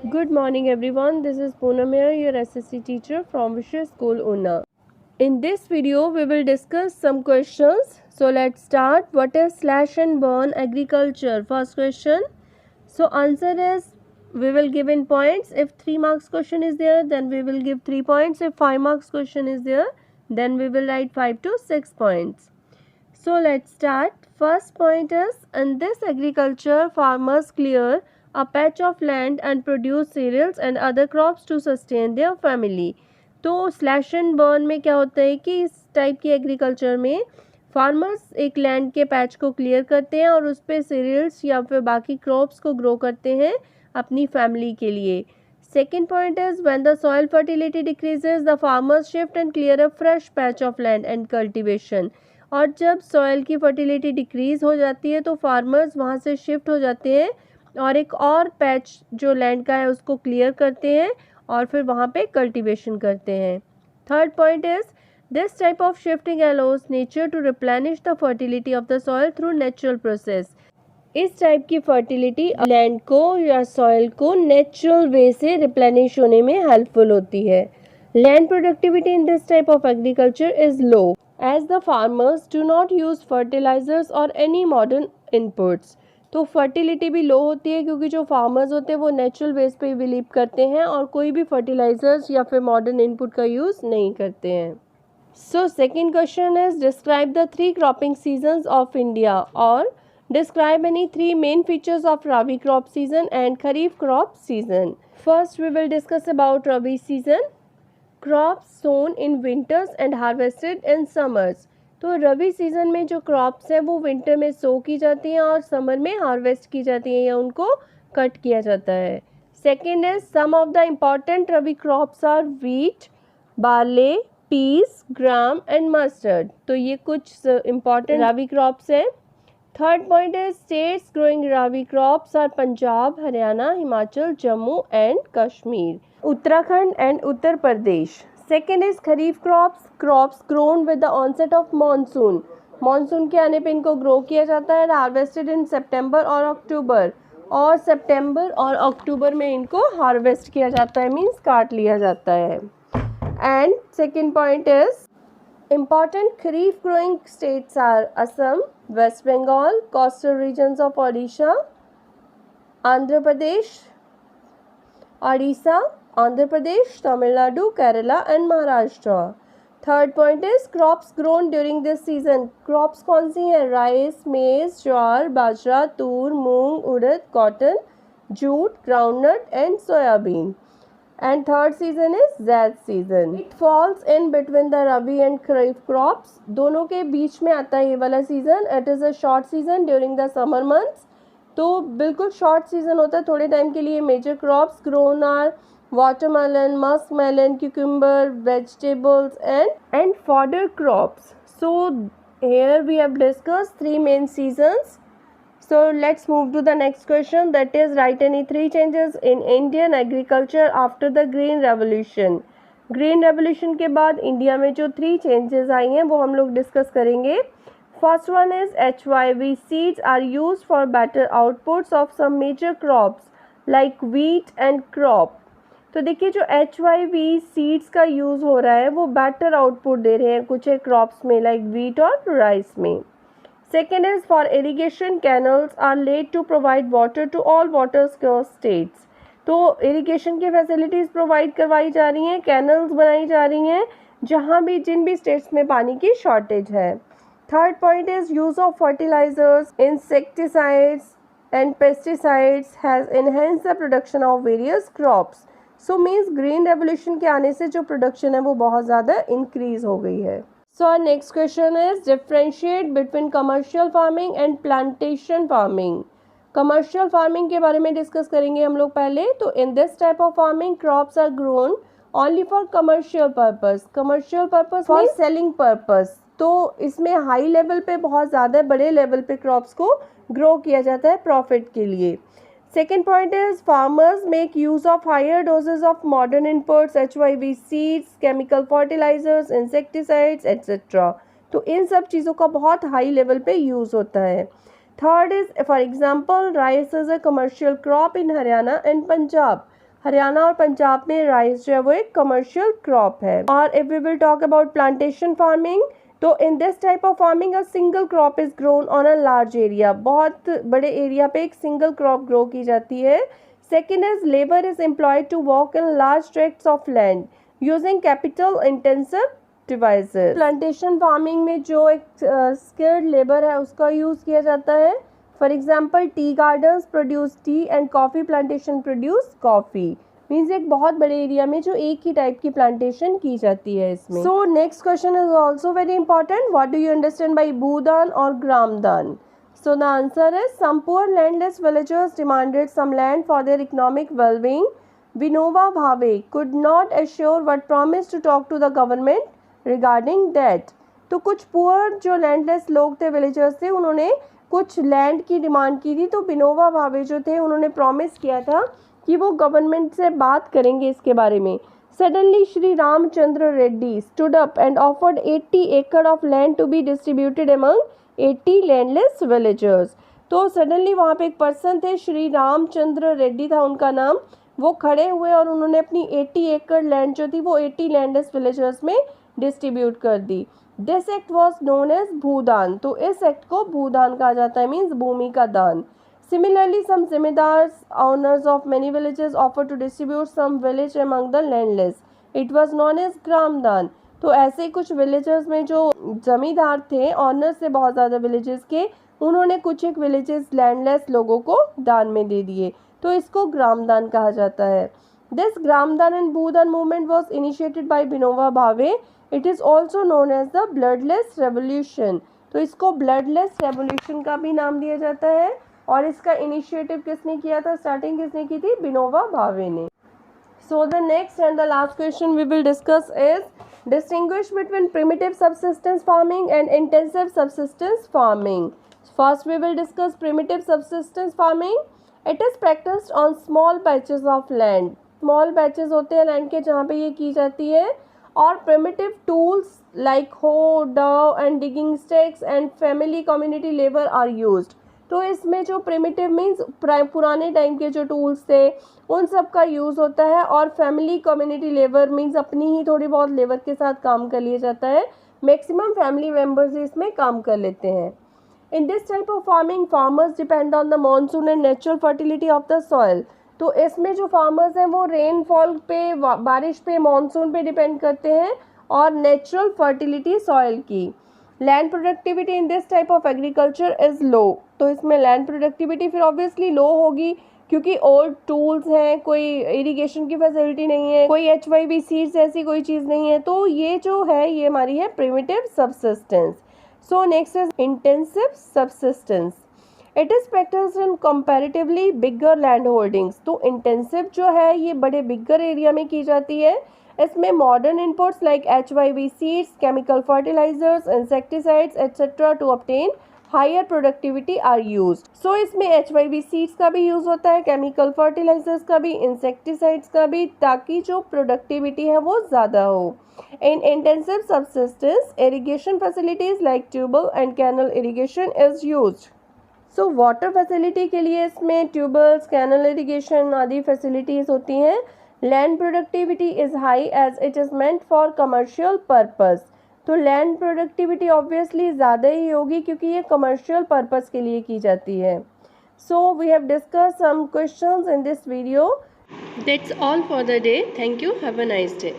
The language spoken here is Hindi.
Good morning everyone, this is Poonam here, your SSC teacher from Vishwa School Una. In this video we will discuss some questions. So let's start. What is slash and burn agriculture? First question. So answer is, we will give in points. If 3 marks question is there, then we will give 3 points. If 5 marks question is there, then we will write 5 to 6 points. So let's start. First point is, in this agriculture farmers clear a patch of land and produce cereals and other crops to sustain their family. तो स्लैश एंड बर्न में क्या होता है कि इस टाइप की एग्रीकल्चर में फार्मर्स एक लैंड के पैच को क्लियर करते हैं और उस पर सीरियल्स या फिर बाकी क्रॉप्स को ग्रो करते हैं अपनी फैमिली के लिए. Second point is, when the soil fertility decreases, the farmers shift and clear a fresh patch of land and cultivation. और जब सॉइल की फर्टिलिटी डिक्रीज़ हो जाती है तो फार्मर्स वहाँ से शिफ्ट हो जाते हैं और एक और पैच जो लैंड का है उसको क्लियर करते हैं और फिर वहाँ पे कल्टीवेशन करते हैं. Third point is, this type of shifting allows nature to replenish the fertility of the soil through natural process. इस टाइप की फर्टिलिटी लैंड को या सॉइल को नेचुरल वे से रिप्लेनिश होने में हेल्पफुल होती है. Land productivity in this type of agriculture is low as the farmers do not use fertilizers or any modern inputs. तो फर्टिलिटी भी लो होती है क्योंकि जो फार्मर्स होते हैं वो नेचुरल बेस पे बिलीव करते हैं और कोई भी फर्टिलाइजर्स या फिर मॉडर्न इनपुट का यूज़ नहीं करते हैं. So second question is, describe the 3 cropping seasons of India और describe any 3 main features of rabi crop season and kharif crop season. First we will discuss about rabi season. Crops sown in winters and harvested in summers. तो रबी सीज़न में जो क्रॉप्स हैं वो विंटर में सो की जाती हैं और समर में हार्वेस्ट की जाती हैं या उनको कट किया जाता है. Second is, some of the important rabi crops are wheat, barley, peas, gram and mustard. तो ये कुछ इम्पॉर्टेंट रबी क्रॉप्स हैं. Third point is, states growing rabi crops are Punjab, Haryana, Himachal, Jammu and Kashmir, Uttarakhand and Uttar Pradesh. Second is kharif crops grown with the onset of monsoon. Monsoon के आने पे इनको ग्रो किया जाता है. हार्वेस्टेड इन सितंबर और अक्टूबर, और सितंबर और अक्टूबर में इनको हार्वेस्ट किया जाता है, मीन्स काट लिया जाता है. And second point is, important kharif growing states are Assam, West Bengal, coastal regions of Odisha, Andhra Pradesh, Odisha, Andhra Pradesh, Tamil Nadu, Kerala and Maharashtra. Third point is, crops grown during this season. Crops कौन सी हैं? Rice, maize, jowar, bajra, Toor, moong, urad, cotton, jute, groundnut and soybean. And third season is Zaid season. It falls in between the Rabi and Kharif crops. दोनों के बीच में आता है ये वाला season. It is a short season during the summer months. तो बिल्कुल शॉर्ट सीज़न होता है, थोड़े टाइम के लिए. Major crops grown are watermelon, muskmelon, cucumber, vegetables and fodder crops. So here we have discussed 3 main seasons. So let's move to the next question, that is, write any 3 changes in Indian agriculture after the Green Revolution. Green Revolution के बाद इंडिया में जो 3 changes आई हैं वो हम लोग डिस्कस करेंगे. First one is, HYV seeds are used for better outputs of some major crops like wheat and crop. तो देखिए जो HYV सीड्स का यूज़ हो रहा है वो बेटर आउटपुट दे रहे हैं कुछ एक क्रॉप्स में, लाइक वीट और राइस में. Second is, for irrigation canals are laid to provide water to all water scarce states. तो इरिगेशन की फैसिलिटीज़ प्रोवाइड करवाई जा रही हैं, कैनल्स बनाई जा रही हैं जहाँ भी जिन भी स्टेट्स में पानी की शॉर्टेज है. Third point is, use of fertilisers, insecticides and pesticides has enhance the production of various crops. So means green revolution के आने से जो प्रोडक्शन है वो बहुत ज़्यादा इंक्रीज हो गई है. So our next question is, differentiate between commercial farming and plantation farming. Commercial farming के बारे में डिस्कस करेंगे हम लोग पहले. तो in this type of farming crops are grown only for commercial purpose. Commercial purpose for selling purpose. तो इसमें हाई लेवल पे बहुत ज़्यादा बड़े लेवल पे क्रॉप्स को ग्रो किया जाता है प्रॉफिट के लिए. Second point is, farmers make use of higher doses of modern inputs, HYV seeds, chemical fertilizers, insecticides, etc. तो इन सब चीज़ों का बहुत हाई लेवल पे यूज़ होता है. Third is, for example, rice is a commercial crop in Haryana and Punjab. Haryana और पंजाब में राइस जो है वो एक कमर्शियल क्रॉप है। और if we will talk about plantation farming, तो in this type of farming a single crop is grown on a large area, बहुत बड़े एरिया पे एक सिंगल क्रॉप ग्रो की जाती है। Second is labour is employed to work in large tracts of land using capital intensive devices. Plantation farming में जो एक स्किल्ड लेबर है उसका यूज़ किया जाता है। For example tea gardens produce T and coffee plantation produce coffee. Means एक बहुत बड़े एरिया में जो एक ही टाइप की प्लांटेशन की जाती है इसमें। So next question is also very important, what do you understand by Bhoodan और Gramdan? So the answer is some poor landless villagers demanded some land for their economic well-being. Vinoba Bhave could not assure but promised to talk to the government regarding that. तो कुछ पुअर जो लैंडलेस लोग थे, विलेजर्स थे, उन्होंने कुछ लैंड की डिमांड की थी। तो विनोबा भावे जो थे उन्होंने प्रॉमिस किया था कि वो गवर्नमेंट से बात करेंगे इसके बारे में। Suddenly Shri Ramchandra Reddy stood up and offered 80 acre of land to be distributed among 80 landless villagers. तो सडनली वहाँ पे एक पर्सन थे, श्री रामचंद्र रेड्डी था उनका नाम, वो खड़े हुए और उन्होंने अपनी 80 एकड़ लैंड जो थी वो 80 लैंडलेस विलेजर्स में डिस्ट्रीब्यूट कर दी। This act was known as Bhoodan. तो इस एक्ट को भूदान कहा जाता है, मीन्स भूमि का दान। Similarly, some zimidars, owners of many villages, offered to distribute some village among the landless. It was known as ग्रामदान। तो ऐसे कुछ विलेजेस में जो जमींदार थे, ऑनर्स थे बहुत ज़्यादा विलेजेस के, उन्होंने कुछ एक विलेजेस लैंडलेस लोगों को दान में दे दिए, तो इसको ग्रामदान कहा जाता है। This Gramdan and Bhoodan movement was initiated by Vinoba Bhave. It is also known as the bloodless revolution. तो इसको ब्लडलेस रेवोल्यूशन का भी नाम दिया जाता है। और इसका इनिशिएटिव किसने किया था, स्टार्टिंग किसने की थी? विनोबा भावे ने। So the next and the last question we will discuss is distinguish between primitive subsistence farming and intensive subsistence farming. First we will discuss primitive subsistence farming. It is practiced on small patches of land. Small patches होते हैं land के जहाँ पे ये की जाती है। और primitive tools like hoe, dove and digging sticks and family community labor are used. तो इसमें जो प्रिमिटिव मीन्स पुराने टाइम के जो टूल्स थे उन सब का यूज़ होता है। और फैमिली कम्युनिटी लेबर मीन्स अपनी ही थोड़ी बहुत लेबर के साथ काम कर लिया जाता है। मैक्सिमम फैमिली मेम्बर्स इसमें काम कर लेते हैं। इन this type of farming farmers depend on the monsoon and natural fertility of the soil. तो इसमें जो फार्मर्स हैं वो रेनफॉल पे, बारिश पे, मानसून पे डिपेंड करते हैं और नेचुरल फर्टिलिटी सॉइल की। Land productivity in this type of agriculture is low. तो इसमें लैंड प्रोडक्टिविटी फिर ऑब्वियसली लो होगी क्योंकि ओल्ड टूल्स हैं, कोई इरिगेशन की फैसिलिटी नहीं है, कोई HYV सीड्स ऐसी कोई चीज़ नहीं है। तो ये जो है ये हमारी है primitive subsistence. So next is intensive subsistence. It is practised in comparatively bigger land holdings. तो इंटेंसिव जो है ये बड़े बिगर एरिया में की जाती है। इसमें modern inputs like HYV seeds, chemical fertilizers, insecticides etcetera to obtain higher productivity are used. So इसमें HYV सीड्स का भी यूज़ होता है, केमिकल फर्टिलाइजर्स का भी, इंसेक्टिसाइड्स का भी, ताकि जो प्रोडक्टिविटी है वो ज़्यादा हो। In intensive subsistence irrigation facilities like tubewell and canal irrigation is used. So water facility के लिए इसमें ट्यूबल्स, कैनल इरिगेशन आदि फैसिलिटीज़ होती हैं। Land productivity is high as it is meant for commercial purpose. तो लैंड प्रोडक्टिविटी ऑब्वियसली ज़्यादा ही होगी क्योंकि ये कमर्शियल पर्पस के लिए की जाती है। So we have discuss some questions in this video. That's all for the day. Thank you. Have a nice day.